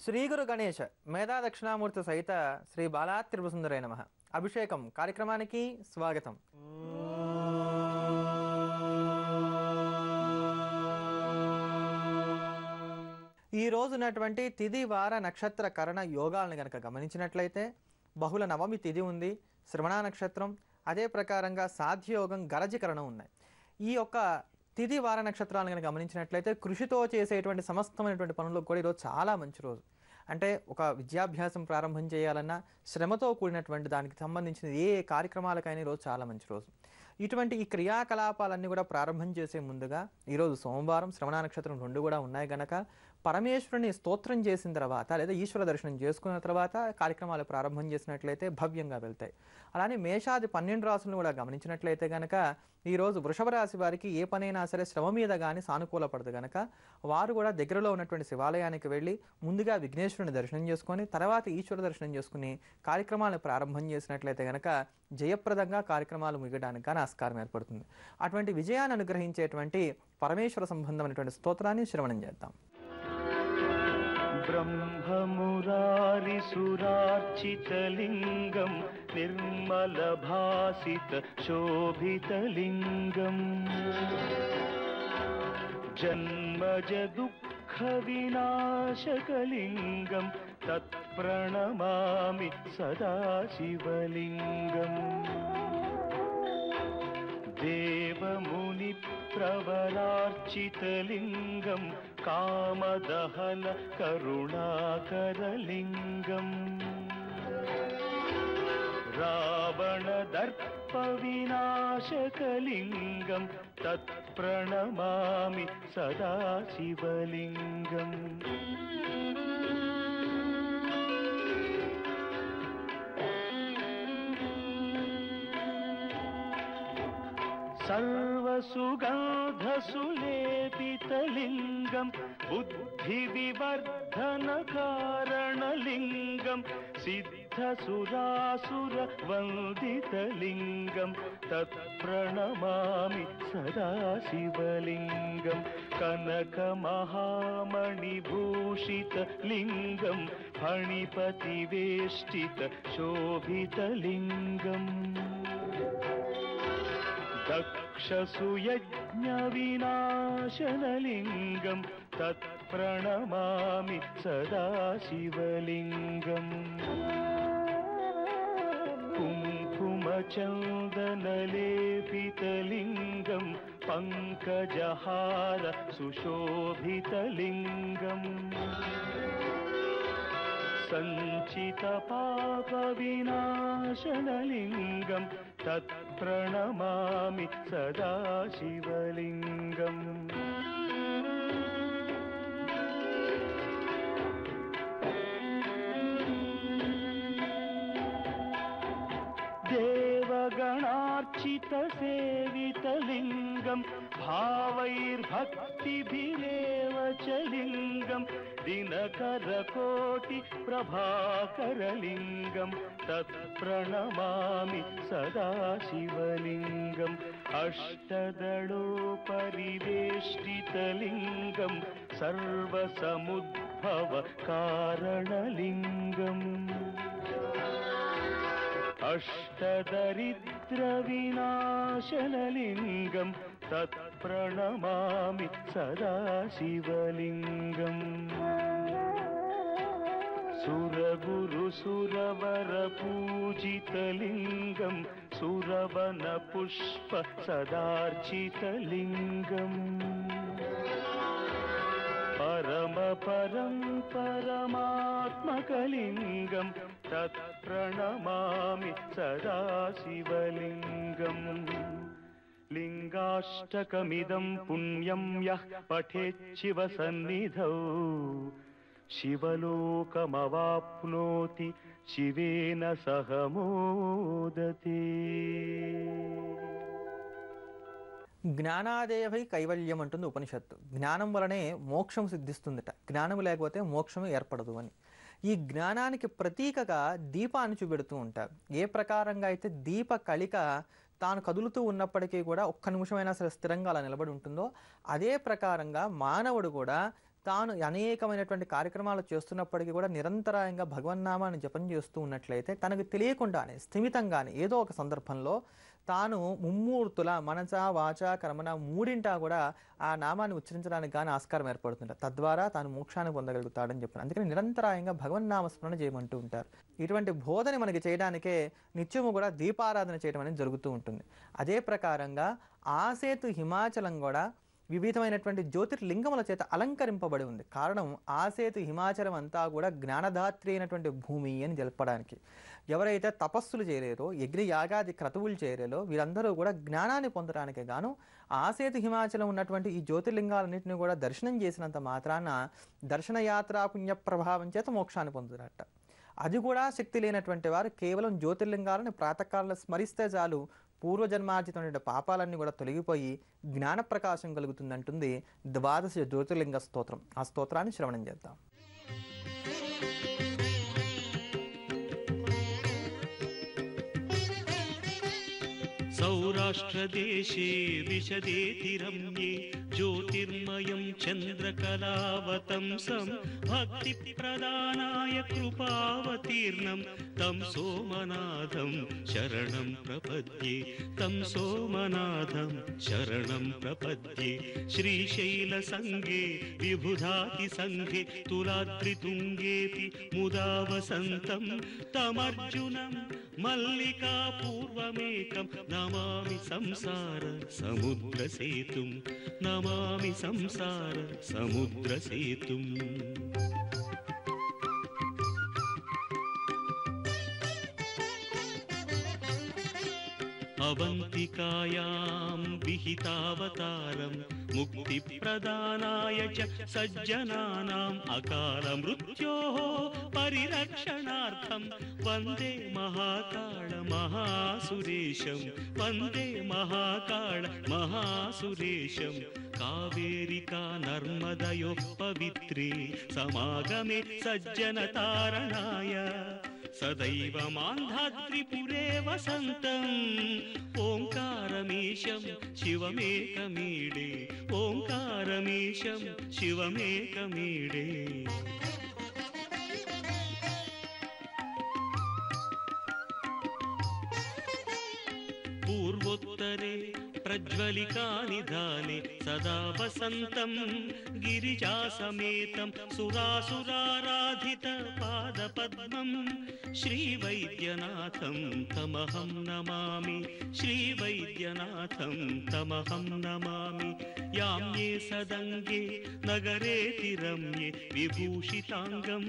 శ్రీ గురు గణేష్ మేధా దక్షిణామూర్తి సహిత శ్రీ బాలా త్రిపురసుందరే నమః అభిషేకం కార్యక్రమానికి స్వాగతం. ఈ రోజునటువంటి తిథి వార నక్షత్ర కరణ యోగాలను గనక గమనించినట్లయితే బహుళ నవమి తిథి ఉంది, శ్రవణ నక్షత్రం, అదే ప్రకారంగా సాధ్యయోగం గరజకరణం ఉన్నాయి. ఈ యొక్క తిథి వార నక్షత్రాలను కనుక గమనించినట్లయితే కృషితో చేసేటువంటి సమస్తమైనటువంటి పనులకు కూడా ఈరోజు చాలా మంచి రోజు. అంటే ఒక విద్యాభ్యాసం ప్రారంభం చేయాలన్నా శ్రమతో కూడినటువంటి దానికి సంబంధించిన ఏ కార్యక్రమాలకైనా ఈరోజు చాలా మంచి రోజు. ఇటువంటి ఈ క్రియాకలాపాలన్నీ కూడా ప్రారంభం చేసే ముందుగా ఈరోజు సోమవారం, శ్రవణ నక్షత్రం రెండు కూడా ఉన్నాయి గనక పరమేశ్వరుని స్తోత్రం చేసిన తర్వాత లేదా ఈశ్వర దర్శనం చేసుకున్న తర్వాత కార్యక్రమాలు ప్రారంభం చేసినట్లయితే భవ్యంగా వెళ్తాయి. అలానే మేషాది 12 రాశులను కూడా గమనించినట్లయితే కనుక ఈరోజు వృషభ రాశి వారికి ఏ పనైనా సరే శ్రమ మీద కానీ సానుకూలపడదు కనుక వారు కూడా దగ్గరలో ఉన్నటువంటి శివాలయానికి వెళ్ళి ముందుగా విఘ్నేశ్వరుని దర్శనం చేసుకొని తర్వాత ఈశ్వర దర్శనం చేసుకుని కార్యక్రమాలను ప్రారంభం చేసినట్లయితే కనుక జయప్రదంగా కార్యక్రమాలు ముగియడానికి కానీ ఆస్కారం ఏర్పడుతుంది. అటువంటి విజయాన్ని అనుగ్రహించేటువంటి పరమేశ్వర సంబంధమైనటువంటి స్తోత్రాన్ని శ్రవణం చేద్దాం. బ్రహ్మమురారి సురార్చితలింగం నిర్మలభాసిత శోభితలింగం జన్మజ దుఃఖ వినాశకలింగం తత్ప్రణమామి సదాశివలింగం దేవముని ప్రవరార్చితలింగం కామదహన కరుణాకరలింగం రావణదర్ప వినాశకలింగం తత్ప్రణమామి సదాశివలింగం సర్వసుగంధసులేపితలింగం బుద్ధివివర్ధనకారణలింగం సిద్ధసురాసురవందితలింగం తత్ప్రణమామి సదాశివలింగం కనకమహామణిభూషితలింగం ఫణిపతివేష్టిత శోభితలింగం దక్షసుయజ్ఞ వినాశనలింగం తత్ప్రణమామి సదాశివలింగం కుంకుమచందనలేపితలింగం పంకజహార సుశోభితలింగం సంచిత పాప వినాశనలింగం తత్ప్రణమామి సదాశివలింగం దేవగణార్చిత సేవితలింగం భావైర్భక్తిభిరేవ చ లింగం దినకరకోటి ప్రభాకరలింగం తత్ప్రణమామి సదాశివలింగం అష్టదళోపరివేష్టితలింగం సర్వసముద్భవ కారణలింగం అష్టదరిద్ర వినాశనలింగం తత్ప్రణమామి సదాశివలింగం సురగురు సురవర పూజితలింగం సురవన పుష్ప సదార్చితలింగం పరమ పరం పరమాత్మకలింగం తత్ప్రణమామి సదాశివలింగం లింగాష్టకమిదం పుణ్యం యః పఠేచ్చివ సన్నిధౌ శివలోకమవాప్నోతి శివేన సహ మోదతే. జ్ఞానాదేవై కైవల్యం అంటుంది ఉపనిషత్తు. జ్ఞానం వలనే మోక్షం సిద్ధిస్తుందట, జ్ఞానం లేకపోతే మోక్షం ఏర్పడదు అని. ఈ జ్ఞానానికి ప్రతీకగా దీపాన్ని చూపెడుతూ ఉంటారు. ఏ ప్రకారంగా అయితే దీప కళిక తాను కదులుతూ ఉన్నప్పటికీ కూడా ఒక్క నిమిషమైనా సరే స్థిరంగా అలా నిలబడి ఉంటుందో అదే ప్రకారంగా మానవుడు కూడా తాను అనేకమైనటువంటి కార్యక్రమాలు చేస్తున్నప్పటికీ కూడా నిరంతరాయంగా భగవన్నామాన్ని జపం చేస్తూ ఉన్నట్లయితే తనకు తెలియకుండానే స్థిమితంగానే ఏదో ఒక సందర్భంలో తాను ముమ్మూర్తుల మనస వాచ కర్మన మూడింటా కూడా ఆ నామాన్ని ఉచ్చరించడానికి కానీ ఆస్కారం ఏర్పడుతుంది. తద్వారా తాను మోక్షాన్ని పొందగలుగుతాడని చెప్పారు. అందుకని నిరంతరాయంగా భగవన్నామస్మరణ చేయమంటూ ఉంటారు. ఇటువంటి బోధని మనకి చేయడానికే నిత్యము కూడా దీపారాధన చేయడం అనేది జరుగుతూ ఉంటుంది. అదే ప్రకారంగా ఆసేతు హిమాచలం కూడా వివిధమైనటువంటి జ్యోతిర్లింగముల చేత అలంకరింపబడి ఉంది. కారణం ఆసేతు హిమాచలం అంతా కూడా జ్ఞానధాత్రి అయినటువంటి భూమి అని తెలపడానికి. ఎవరైతే తపస్సులు చేయలేరో, యజ్ఞ యాగాది క్రతువులు చేయలేరో వీరందరూ కూడా జ్ఞానాన్ని పొందడానికి గాను ఆసేతు హిమాచలం ఉన్నటువంటి ఈ జ్యోతిర్లింగాలన్నింటినీ కూడా దర్శనం చేసినంత మాత్రాన దర్శనయాత్రా పుణ్య ప్రభావం చేత మోక్షాన్ని పొందుతారట. అది కూడా శక్తి లేనటువంటి వారు కేవలం జ్యోతిర్లింగాలను ప్రాతకాలంలో స్మరిస్తే చాలు పూర్వజన్మార్జితమైన పాపాలన్నీ కూడా తొలగిపోయి జ్ఞాన ప్రకాశం కలుగుతుందంటుంది ద్వాదశ జ్యోతిర్లింగ స్తోత్రం. ఆ స్తోత్రాన్ని శ్రవణం చేద్దాం. सौराष्ट्रदेशे विशदेति रम्ये ज्योतिर्मयं चन्द्रकलावतंसं भक्तिप्रदानाय कृपावतीर्णं तं सोमनाथं शरणं प्रपद्ये तं सोमनाथं शरणं प्रपद्ये श्रीशैलसङ्गे विबुधातिसङ्गे तुलाद्रितुङ्गेऽपि मुदा वसन्तं तमर्जुनं मल्लिकापूर्वमेकं नमामि संसार समुद्रसेतुं नमामि संसार समुद्रसेतुम् अवन्तिकायां विहितावतारं मुक्तिप्रदानाय च सज्जनानाम् अकालमृत्योः परिरक्षणार्थं वन्दे महाकाल महासुरेशं वन्दे महाकाल महासुरेशं कावेरिका नर्मदयोः पवित्रे समागमे सज्जनतारणाय सदैव मान्धात्रिपुरे वसन्तम् ओङ्कारमीशं शिवमेकमीडे ओङ्कारमीशं शिवमेकमीडे पूर्वोत्तरे प्रज्वलिकानिधाने सदा वसन्तं गिरिजासमेतं सुरासुराराधितपादपद्मं श्रीवैद्यनाथं तमहं नमामि श्रीवैद्यनाथं तमहं नमामि याम्ये सदङ्गे नगरेति रम्ये विभूषिताङ्गं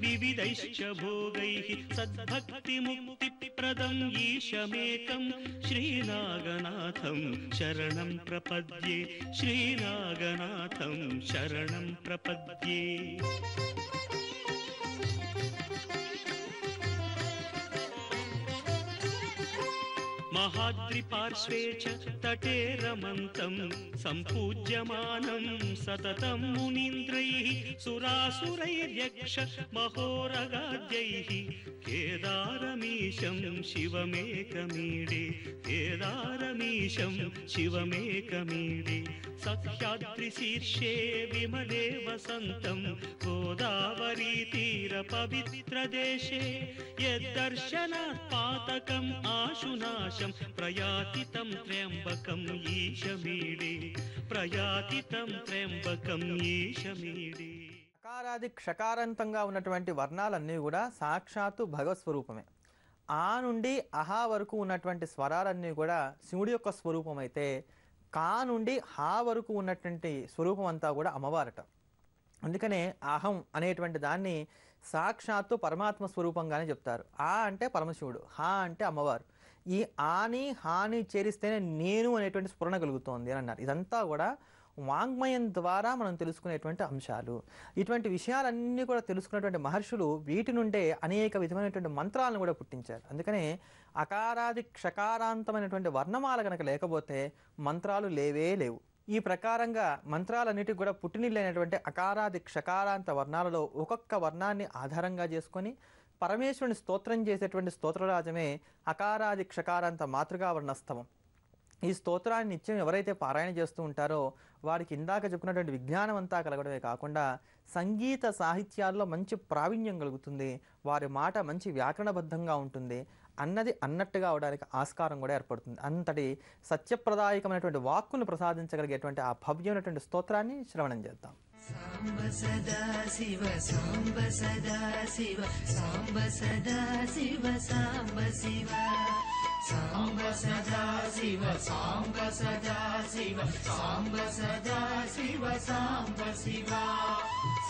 विविधैश्च भोगैः सद्भक्तिमुक्तिप्रदं ईशमेकं श्रीनागनाथं शरणं प्रपद्ये श्रीनागनाथं शरणं प्रपद्ये महाद्रिपार्श्वे च तटे रमन्तं सम्पूज्यमानं सततं मुनीन्द्रैः सुरासुरैर्यक्ष महोरगाद्यैः केदारमीशं शिवमेकमीडे केदारमीशं शिवमेकमीडे सह्याद्रिशीर्षे विमले वसन्तं गोदावरीतीरपवित्रदेशे यद्दर्शनात् पातकम् आशुनाशं प्रयाति तं त्र्यम्बकम् ईशमीडे प्रयाति तं त्र्यम्बकम् ईशमीडे. అకారాది క్షకారాంతంగా ఉన్నటువంటి వర్ణాలన్నీ కూడా సాక్షాత్తు భగవత్ స్వరూపమే. ఆ నుండి అహా వరకు ఉన్నటువంటి స్వరాలన్నీ కూడా శివుడి యొక్క స్వరూపం అయితే కా నుండి హా వరకు ఉన్నటువంటి స్వరూపం అంతా కూడా అమ్మవారట. అందుకనే అహం అనేటువంటి దాన్ని సాక్షాత్తు పరమాత్మ స్వరూపంగానే చెప్తారు. ఆ అంటే పరమశివుడు, హా అంటే అమ్మవారు. ఈ ఆని హాని చేరిస్తేనే నేను అనేటువంటి స్ఫురణ కలుగుతోంది అని అన్నారు. ఇదంతా కూడా వాంగ్మయం ద్వారా మనం తెలుసుకునేటువంటి అంశాలు. ఇటువంటి విషయాలన్నీ కూడా తెలుసుకున్నటువంటి మహర్షులు వీటి నుండే అనేక విధమైనటువంటి మంత్రాలను కూడా పుట్టించారు. అందుకనే అకారాది క్షకారాంతమైనటువంటి వర్ణమాల కనుక లేకపోతే మంత్రాలు లేవే లేవు. ఈ ప్రకారంగా మంత్రాలన్నిటికి కూడా పుట్టినిల్లైనటువంటి అకారాది క్షకారాంత వర్ణాలలో ఒక్కొక్క వర్ణాన్ని ఆధారంగా చేసుకొని పరమేశ్వరుని స్తోత్రం చేసేటువంటి స్తోత్రరాజమే అకారాది క్షకారాంత మాతృగా వర్ణస్తవం. ఈ స్తోత్రాన్ని నిత్యం ఎవరైతే పారాయణ చేస్తూ ఉంటారో వారికి ఇందాక చెప్పుకున్నటువంటి విజ్ఞానం అంతా కలగడమే కాకుండా సంగీత సాహిత్యాల్లో మంచి ప్రావీణ్యం కలుగుతుంది, వారి మాట మంచి వ్యాకరణబద్ధంగా ఉంటుంది, అన్నది అన్నట్టుగా అవడానికి ఆస్కారం కూడా ఏర్పడుతుంది. అంతటి సత్యప్రదాయకమైనటువంటి వాక్కును ప్రసాదించగలిగేటువంటి ఆ భవ్యమైనటువంటి స్తోత్రాన్ని శ్రవణం చేద్దాం. సాంబ సదా శివ సాంబ సదా శివ సాంబ సదా శివ సాంబ శివ సాంబ సదా శివ సాంబ సదా శివ సాంబ సదా శివ సాంబ శివ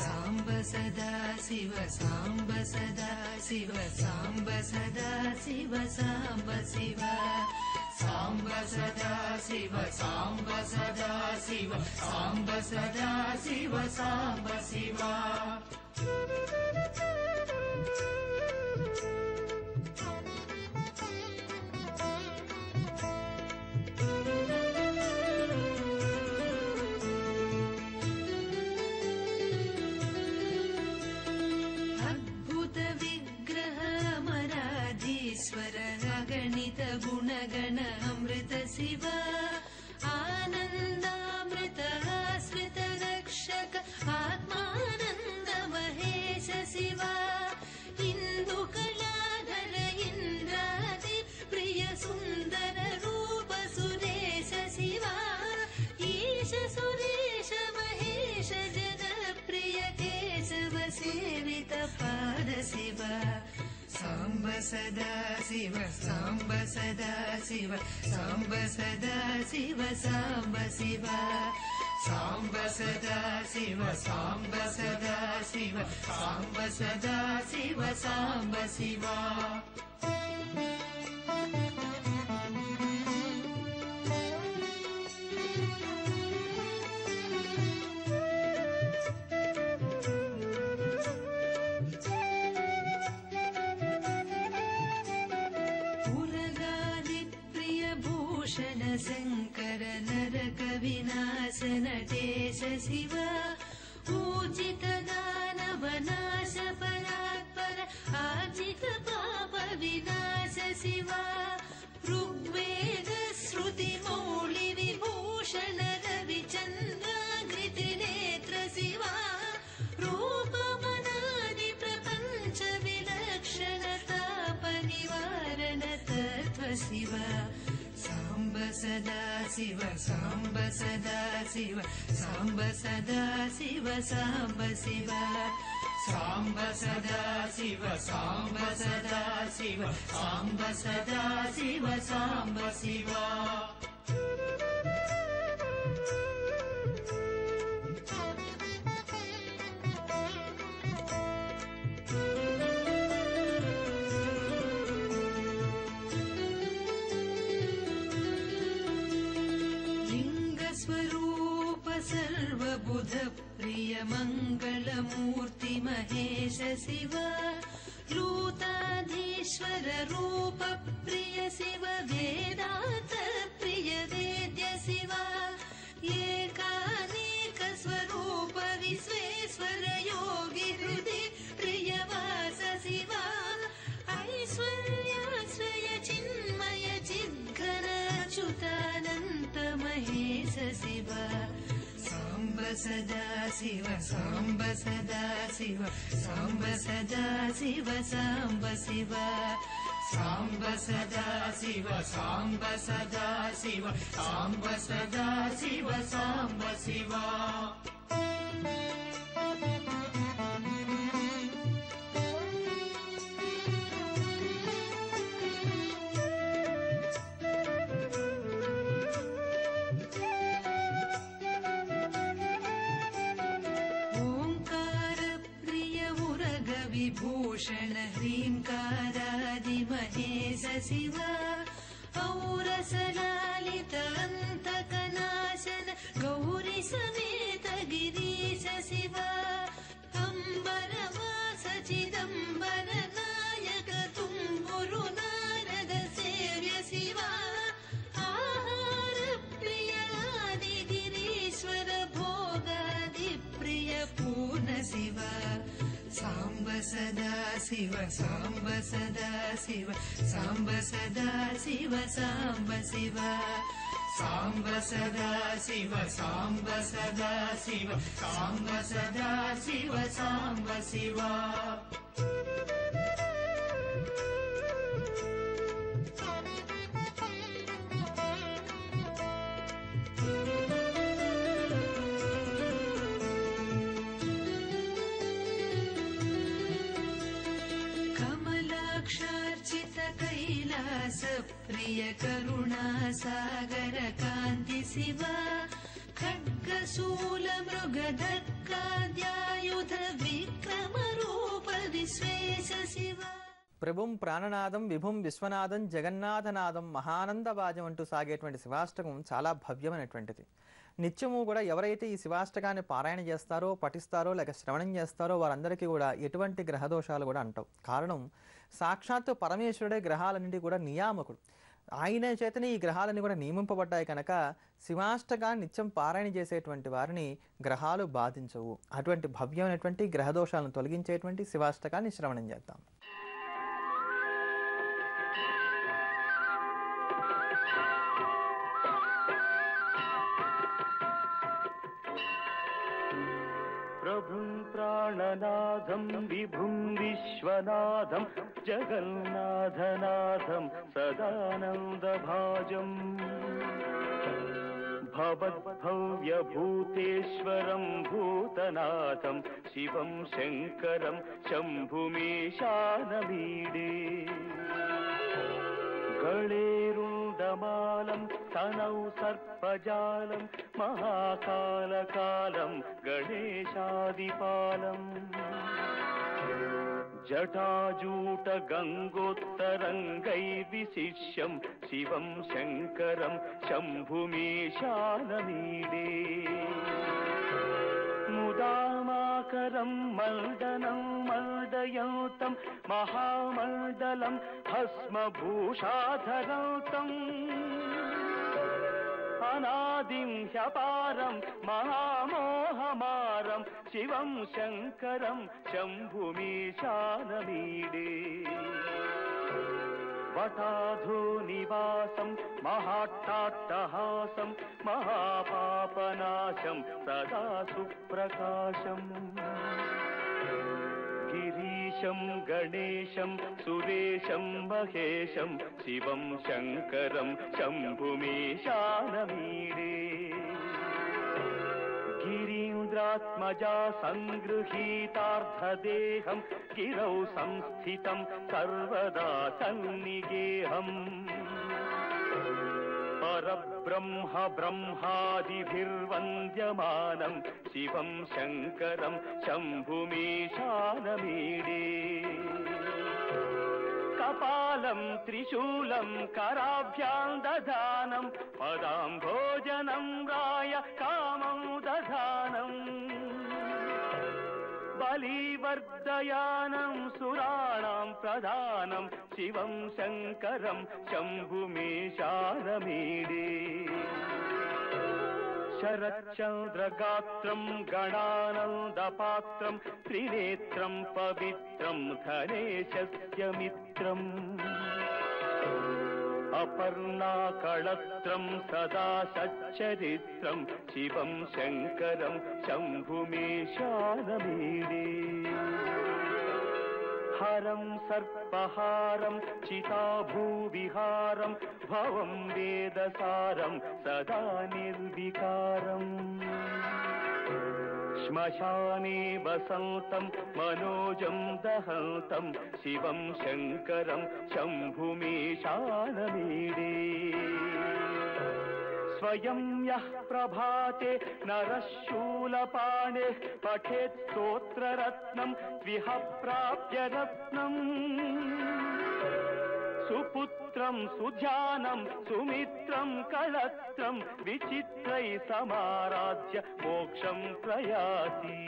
సాంబ సదా శివ సాంబ సదా శివ సాంబ సదా శివ సాంబ శివ సాంబ సదా శివ సాంబ సదా శివ సాంబ సదా శివ సాంబ శివ అద్భుత విగ్రహ అమరాధీశ్వర అగణిత గుణగణ అమృత శివ ఆనందామృత ఆశ్రిత రక్షక ఆత్మానంద మహేశ శివ ఇందు కళాధర ఇంద్రాది ప్రియ సుందర రూప సురేశ శివ ఈశ సురేశ మహేశ జన ప్రియ కేశవ సేవిత పాద శివ సాంబ సదా శివ సాంబ సదా శివ సాంబ సదా శివ సాంబ శివ సాంబ సదా శివ సాంబ సదా శివ సాంబ సదా శివ సాంబ శివ శంకర నరక వినాశ నటేశ శివ ఊజిత దానవ నాశ పరాత్పర ఆజిత పాప వినాశ శివ ఋగ్వేద శృతి మౌళి విభూషణ రవిచంద్రాగృతి నేత్ర శివ రూపమనాది ప్రపంచ విలక్షణ తాప నివారణ తత్వ శివ సాంబ సదా శివ సాంబ సదా శివ సాంబ సదా శివ సాంబ శివ సాంబ సదా శివ సాంబ సదా శివ సాంబ సదా శివ సాంబ శివ सर्वबुध प्रिय मंगलमूर्ति महेश शिव लूताधीश्वर रूप प्रिय शिव वेदांत प्रिय वेद्य शिव एकानेक स्वरूप विश्वेश्वर योगी हृदय प्रिय वास शिव ऐश्वर्याश्रय चिन्मय चिद्घन अच्युतानंत महेश शिव साम्ब सदा शिव साम्ब सदा शिव साम्ब सदा शिव साम्ब शिव साम्ब सदा शिव साम्ब सदा शिव साम्ब सदा शिव साम्ब शिव भूषण ह्रींकारादि महेश शिव औरसलालित अन्तकनाशन गौरी समेत गिरीश शिव अम्बरवास चिदम्बर नायक तुम्बुरु नारद सेव्य शिव आहार प्रियादि गिरीश्वर भोगादि प्रिय पूर्ण शिव साम्ब सदा शिव साम्ब सदा शिव साम्ब सदा शिव साम्ब शिव సాంబ సదా శివ సాంబ సదా శివ సాంబ సదా శివ సాంబ శివ కమలాక్షార్చిత కైలాస ప్రియ కరుణా సాగర కాంతి శివ ఖడ్గశూల మృగధక్కాద్యాయుధ విక్రమ రూప విశ్వేశ శివ. ప్రభుం ప్రాణనాదం విభుం విశ్వనాథం జగన్నాథనాదం మహానందవాజం అంటూ సాగేటువంటి శివాష్టకం చాలా భవ్యమైనటువంటిది. నిత్యము కూడా ఎవరైతే ఈ శివాష్టకాన్ని పారాయణ చేస్తారో, పఠిస్తారో, లేక శ్రవణం చేస్తారో వారందరికీ కూడా ఎటువంటి గ్రహదోషాలు కూడా అంటావు. కారణం సాక్షాత్తు పరమేశ్వరుడే గ్రహాలన్నింటి కూడా నియామకుడు. ఆయన చేతనే ఈ గ్రహాలన్నీ కూడా నియమింపబడ్డాయి కనుక శివాష్టకాన్ని నిత్యం పారాయణ చేసేటువంటి వారిని గ్రహాలు బాధించవు. అటువంటి భవ్యమైనటువంటి గ్రహదోషాలను తొలగించేటువంటి శివాష్టకాన్ని శ్రవణం చేద్దాం. ప్రభుం ప్రాణనాథం విభుం విశ్వనాథం జగన్నాథనాథం సదానందభాజం భవద్భవ్యభూతేశ్వరం భూతనాథం శివం శంకరం శంభుమీశానమీడే గళేరుండమాలం తనౌ సర్పజాలం మహాకాలకాలం గణేశాదిపాలం జటాజూట గంగోత్తరంగై విశిష్యం శివం శంకరం శంభుమీశానమీడే ముదామాకరం మర్దనం మర్దయంతం మహామండలం భస్మభూషాధరంతం అనాదిం హ్యపారం మహామోహమారం శివం శంకరం శంభుమీశానమీడే వటాధో నివాసం మహాట్టాట్టహాసం మహాపాపనాశం సదా సుప్రకాశం గిరీశం గణేశం సురేశం మహేశం శివం శంకరం శంభుమీశానమీడే గిరీంద్రాత్మజా సంగృహీతార్థదేహం గిరౌ సంస్థితం సర్వదా సన్నిగేహం పరబ్రహ్మ బ్రహ్మాదిభిర్వంద్యమానం శివం శంకరం శంభుమీశానమీడే కపాలం త్రిశూలం కరాభ్యాం దధానం పదాంభోజనం రాయ కామం దధానం బలీవర్ధయానం సురాణాం ప్రధానం శివం శంకరం శంభుమీశానమీడే శరచంద్రగాత్రం గణానందపాత్రం త్రినేత్రం పవిత్రం ధనేశస్య మిత్రం అపర్ణాకళత్రం సదా సచ్చరిత్రం శివం శంకరం శంభుమీశానమీడే హరం సర్పహారం చితాభూవిహారం భవం వేదసారం సదా నిర్వికారం శ్మశానే వసంతం మనోజం దహంతం శివం శంకరం శంభుమీశానమీడే స్వయం యః ప్రభాతే నరః శూలపాణిః పఠేత్ స్తోత్రరత్నం త్విహ ప్రాప్య రత్నం సుపుత్రం సుధ్యానం సుమిత్రం కళత్రం విచిత్రై సమారాధ్య మోక్షం ప్రయాతి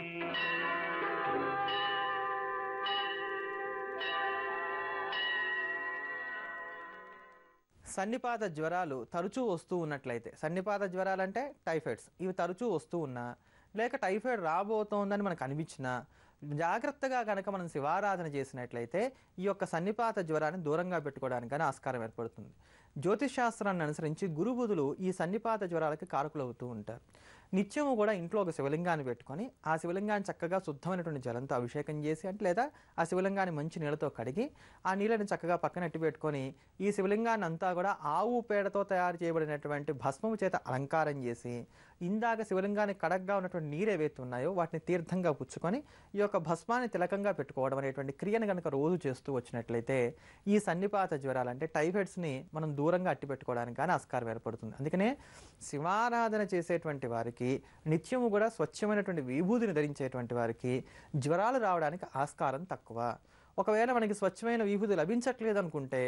సన్నిపాత జ్వరాలు తరచూ వస్తూ ఉన్నట్లయితే, సన్నిపాత జ్వరాలు అంటే టైఫాయిడ్స్, ఇవి తరచూ వస్తూ ఉన్నా లేక టైఫాయిడ్ రాబోతోందని మనకు అనిపించినా జాగ్రత్తగా కనుక మనం శివారాధన చేసినట్లయితే ఈ యొక్క సన్నిపాత జ్వరాన్ని దూరంగా పెట్టుకోవడానికి కానీ ఆస్కారం ఏర్పడుతుంది. జ్యోతిష్ శాస్త్రాన్ని అనుసరించి గురుబుధులు ఈ సన్నిపాత జ్వరాలకి కారకులవుతూ ఉంటారు. నిత్యము కూడా ఇంట్లో ఒక శివలింగాన్ని పెట్టుకొని ఆ శివలింగాన్ని చక్కగా శుద్ధమైనటువంటి జలంతో అభిషేకం చేసి అంటే లేదా ఆ శివలింగాన్ని మంచి నీళ్ళతో కడిగి ఆ నీళ్ళని చక్కగా పక్కన ఎట్టి పెట్టుకొని ఈ శివలింగాన్ని అంతా కూడా ఆవు పేడతో తయారు చేయబడినటువంటి భస్మము చేత అలంకారం చేసి ఇందాక శివలింగాన్ని కడగ్గా ఉన్నటువంటి నీరు ఏవైతే ఉన్నాయో వాటిని తీర్థంగా పుచ్చుకొని ఈ యొక్క భస్మాన్ని తిలకంగా పెట్టుకోవడం అనేటువంటి క్రియను కనుక రోజు చేస్తూ వచ్చినట్లయితే ఈ సన్నిపాత జ్వరాలు అంటే టైఫాయిడ్స్ని మనం దూరంగా అట్టి పెట్టుకోవడానికి కానీ ఆస్కారం ఏర్పడుతుంది. అందుకనే శివారాధన చేసేటువంటి వారికి నిత్యము కూడా స్వచ్ఛమైనటువంటి విభూతిని ధరించేటువంటి వారికి జ్వరాలు రావడానికి ఆస్కారం తక్కువ. ఒకవేళ మనకి స్వచ్ఛమైన విభూతి లభించట్లేదు అనుకుంటే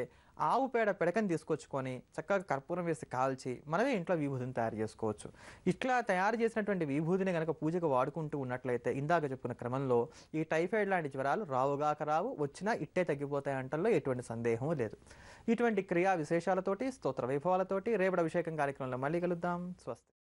ఆవు పేడ పిడకని తీసుకొచ్చుకొని చక్కగా కర్పూరం వేసి కాల్చి మనమే ఇంట్లో విభూతిని తయారు చేసుకోవచ్చు. ఇట్లా తయారు చేసినటువంటి విభూతిని కనుక పూజకు వాడుకుంటూ ఉన్నట్లయితే ఇందాక చెప్పుకున్న క్రమంలో ఈ టైఫాయిడ్ లాంటి జ్వరాలు రావుగాక రావు, వచ్చినా ఇట్టే తగ్గిపోతాయి అంటల్లో ఎటువంటి సందేహం లేదు. ఇటువంటి క్రియా విశేషాలతోటి స్తోత్ర వైభవాలతోటి రేపటి అభిషేకం కార్యక్రమంలో మళ్ళీ కలుద్దాం. స్వస్తి.